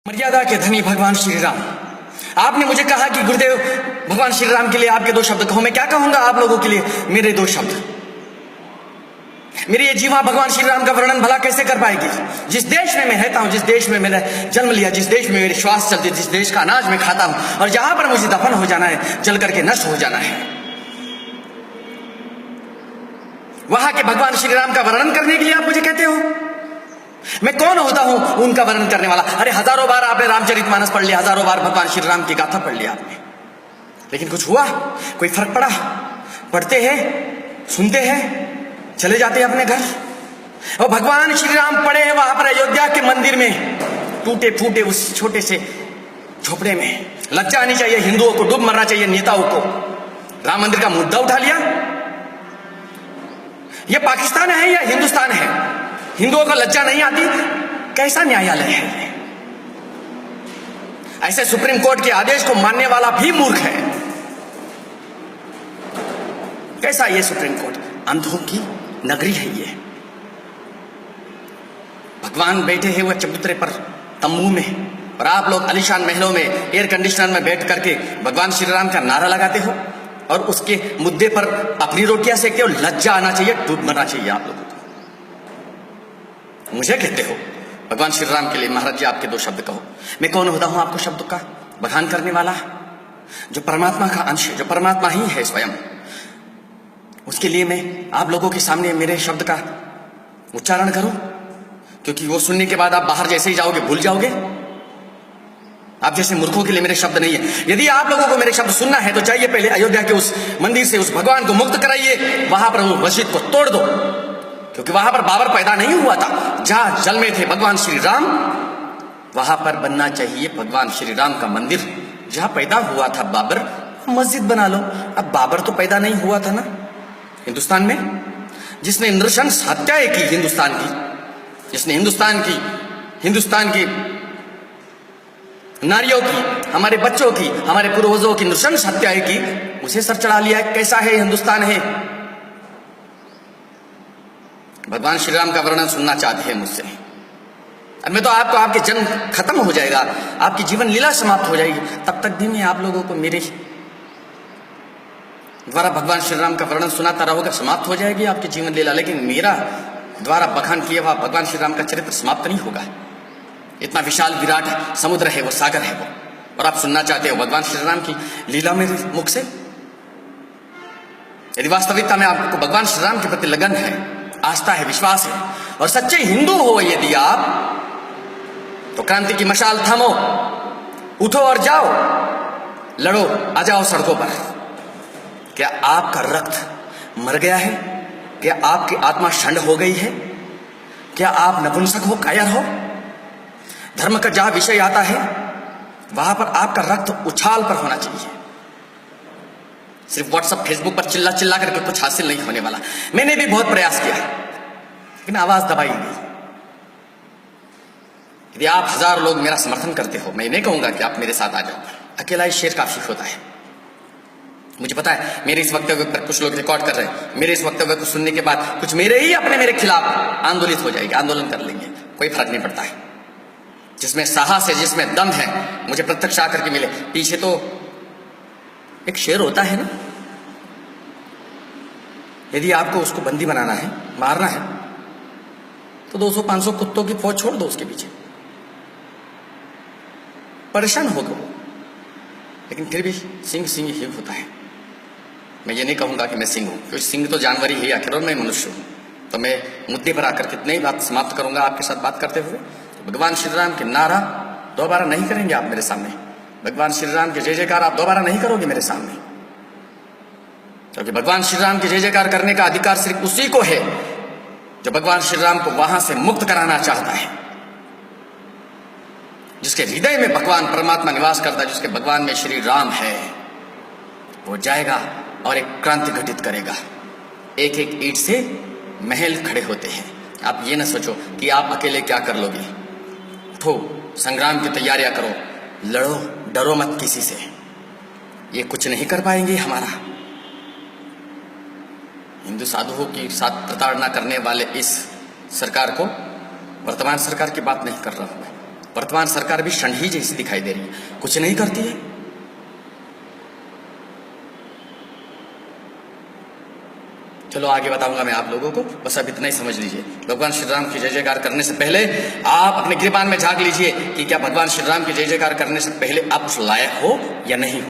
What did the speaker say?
मर्यादा के धनी भगवान श्री राम, आपने मुझे कहा कि गुरुदेव भगवान श्री राम के लिए आपके दो शब्द कहो। मैं क्या कहूंगा आप लोगों के लिए मेरे दो शब्द। मेरी ये जीवा भगवान श्री राम का वर्णन भला कैसे कर पाएगी। जिस देश में मैं रहता हूं, जिस देश में मैंने जन्म लिया, जिस देश में मेरी श्वास चलती, जिस देश का अनाज मैं खाता हूं, और जहां पर मुझे दफन हो जाना है, जल करके नष्ट हो जाना है, वहां के भगवान श्री राम का वर्णन करने के लिए आप मुझे कहते हो। मैं कौन होता हूं उनका वर्णन करने वाला। अरे हजारों बार आपने रामचरितमानस पढ़ लिया, हजारों बार भगवान श्री राम की गाथा पढ़ लिया आपने, लेकिन कुछ हुआ? कोई फर्क पड़ा? पढ़ते हैं, सुनते हैं, चले जाते हैं अपने घर। और भगवान श्री राम पड़े हैं वहां पर अयोध्या के मंदिर में, टूटे फूटे उस छोटे से झोपड़े में। लज्जा आनी चाहिए हिंदुओं को, डूब मरना चाहिए नेताओं को। राम मंदिर का मुद्दा उठा लिया। यह पाकिस्तान है या हिंदुस्तान है? हिंदुओं को लज्जा नहीं आती? कैसा न्यायालय है? ऐसे सुप्रीम कोर्ट के आदेश को मानने वाला भी मूर्ख है। कैसा ये सुप्रीम कोर्ट? अंधों की नगरी है ये। भगवान बैठे हैं वो चबूतरे पर तंबू में, और आप लोग आलीशान महलों में एयर कंडीशनर में बैठ करके भगवान श्री राम का नारा लगाते हो और उसके मुद्दे पर अपनी रोटियां सेकते हो। लज्जा आना चाहिए, डूब मरना चाहिए आप लोगों को। मुझे कहते हो भगवान श्री राम के लिए महाराज जी आपके दो शब्द कहो। मैं कौन होता हूं आपको शब्द का बखान करने वाला? जो परमात्मा का अंश है, जो परमात्मा ही है स्वयं, उसके लिए मैं आप लोगों के सामने मेरे शब्द का उच्चारण करूं? क्योंकि वो सुनने के बाद आप बाहर जैसे ही जाओगे भूल जाओगे। आप जैसे मूर्खों के लिए मेरे शब्द नहीं है। यदि आप लोगों को मेरे शब्द सुनना है तो चाहिए पहले अयोध्या के उस मंदिर से उस भगवान को मुक्त कराइए, वहां पर वो मस्जिद को तोड़ दो, क्योंकि वहां पर बाबर पैदा नहीं हुआ था। जहां जन्मे थे भगवान श्री राम, वहां पर बनना चाहिए भगवान श्री राम का मंदिर। जहां पैदा हुआ था बाबर, मस्जिद बना लो। अब बाबर तो पैदा नहीं हुआ था ना हिंदुस्तान में, जिसने नृशंस हत्याएं की हिंदुस्तान की, जिसने हिंदुस्तान की नारियों की, हमारे बच्चों की, हमारे पूर्वजों की नृशंस हत्याएं की, उसे सर चढ़ा लिया। कैसा है हिंदुस्तान है? भगवान श्री राम का वर्णन सुनना चाहते हैं मुझसे। अब मैं तो आपको, आपके जन्म खत्म हो जाएगा, आपकी जीवन लीला समाप्त हो जाएगी, तब तक भी मैं आप लोगों को मेरे द्वारा भगवान श्री राम का वर्णन सुनाता रहूंगा। समाप्त हो जाएगी आपकी जीवन लीला, लेकिन मेरा द्वारा बखान किया हुआ भगवान श्री राम का चरित्र समाप्त नहीं होगा। इतना विशाल विराट समुद्र है वो, सागर है वो, और आप सुनना चाहते हो भगवान श्री राम की लीला मेरे मुख से। यदि वास्तविकता में आपको भगवान श्री राम के प्रति लगन है, आस्था है, विश्वास है, और सच्चे हिंदू हो यदि आप, तो क्रांति की मशाल थामो, उठो और जाओ, लड़ो, आ जाओ सड़कों पर। क्या आपका रक्त मर गया है? क्या आपकी आत्मा शंड हो गई है? क्या आप नपुंसक हो, कायर हो? धर्म का जहां विषय आता है वहां पर आपका रक्त उछाल पर होना चाहिए। सिर्फ व्हाट्सएप फेसबुक पर चिल्ला चिल्ला करके कुछ हासिल नहीं होने वाला। मैंने भी बहुत प्रयास किया, लेकिन आवाज दबाई गई। यदि आप 1000 लोग मेरा समर्थन करते हो, मैं नहीं कहूंगा कि आप मेरे साथ आ जाओ। अकेला ही शेर काफी होता है। मुझे पता है मेरे इस वक्तव्य पर कुछ लोग रिकॉर्ड कर रहे हैं। मेरे इस वक्तव्य को सुनने के बाद कुछ मेरे खिलाफ आंदोलित हो जाएंगे, आंदोलन कर लेंगे। कोई फर्क नहीं पड़ता है। जिसमें साहस है, जिसमें दम है, मुझे प्रत्यक्ष आकर के मिले। पीछे तो एक शेर होता है ना, यदि आपको उसको बंदी बनाना है, मारना है, तो 200-500 कुत्तों की फौज छोड़ दो उसके पीछे। परेशान होगा वो, लेकिन फिर भी सिंह ही होता है। मैं ये नहीं कहूंगा कि मैं सिंह हूं, क्योंकि सिंह तो जानवर ही है आखिर, और मैं मनुष्य हूं। तो मैं मुद्दे पर आकर के नई बात समाप्त करूंगा आपके साथ बात करते हुए। तो भगवान श्री राम के नारा दोबारा नहीं करेंगे आप मेरे सामने। भगवान श्री राम के जय जयकार आप दोबारा नहीं करोगे मेरे सामने, क्योंकि भगवान श्री राम के जय जयकार करने का अधिकार सिर्फ उसी को है जो भगवान श्री राम को वहां से मुक्त कराना चाहता है, जिसके हृदय में भगवान परमात्मा निवास करता है, जिसके भगवान में श्री राम है। वो जाएगा और एक क्रांति घटित करेगा। एक एक ईंट से महल खड़े होते हैं। आप ये ना सोचो कि आप अकेले क्या कर लोगे। उठो, संग्राम की तैयारियां करो, लड़ो, डरो मत किसी से। ये कुछ नहीं कर पाएंगे हमारा। हिंदू साधुओं की साथ प्रताड़ना करने वाले इस सरकार को, वर्तमान सरकार की बात नहीं कर रहा हूं मैं, वर्तमान सरकार भी षंढी जैसी दिखाई दे रही है, कुछ नहीं करती है। चलो आगे बताऊंगा मैं आप लोगों को, बस अब इतना ही समझ लीजिए। भगवान श्री राम की जय जयकार करने से पहले आप अपने गिरबान में झांक लीजिए कि क्या भगवान श्री राम की जय जयकार करने से पहले आप उस लायक हो या नहीं हो।